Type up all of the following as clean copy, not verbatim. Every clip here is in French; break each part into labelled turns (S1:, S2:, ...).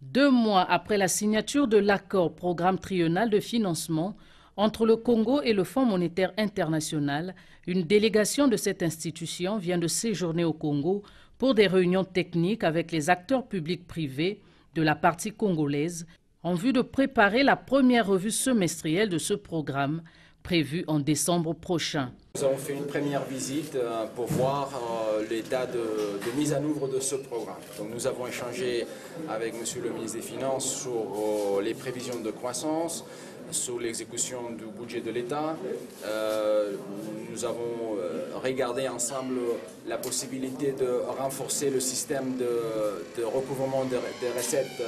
S1: 2 mois après la signature de l'accord programme triennal de financement entre le Congo et le Fonds monétaire international, une délégation de cette institution vient de séjourner au Congo pour des réunions techniques avec les acteurs publics privés de la partie congolaise en vue de préparer la première revue semestrielle de ce programme prévue en décembre prochain.
S2: Nous avons fait une première visite pour voir l'état de mise en œuvre de ce programme. Donc nous avons échangé avec Monsieur le ministre des Finances sur les prévisions de croissance, sur l'exécution du budget de l'État. Nous avons regardé ensemble la possibilité de renforcer le système de recouvrement des recettes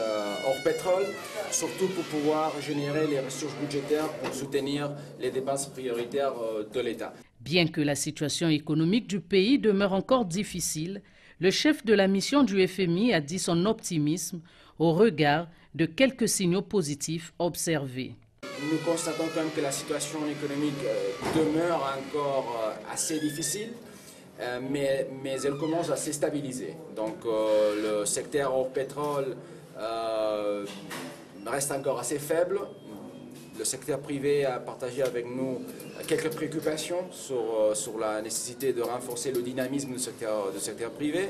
S2: hors pétrole, surtout pour pouvoir générer les ressources budgétaires pour soutenir les dépenses prioritaires de l'État.
S1: Bien que la situation économique du pays demeure encore difficile, le chef de la mission du FMI a dit son optimisme au regard de quelques signaux positifs observés.
S2: Nous constatons quand même que la situation économique demeure encore assez difficile, mais elle commence à se stabiliser. Donc le secteur hors pétrole reste encore assez faible. Le secteur privé a partagé avec nous quelques préoccupations sur la nécessité de renforcer le dynamisme du secteur privé.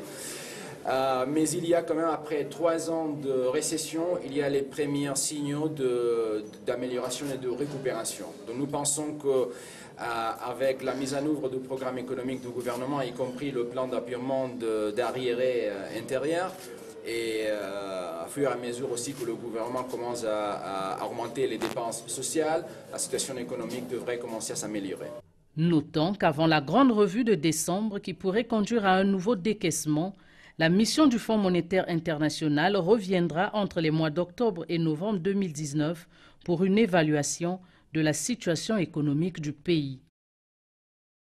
S2: Mais il y a quand même, après 3 ans de récession, il y a les premiers signaux d'amélioration et de récupération. Donc nous pensons qu'avec la mise en œuvre du programme économique du gouvernement, y compris le plan d'appurement d'arriérés intérieurs, et à fur et à mesure aussi que le gouvernement commence à augmenter les dépenses sociales, la situation économique devrait commencer à s'améliorer.
S1: Notons qu'avant la grande revue de décembre qui pourrait conduire à un nouveau décaissement, la mission du Fonds monétaire international reviendra entre les mois d'octobre et novembre 2019 pour une évaluation de la situation économique du pays.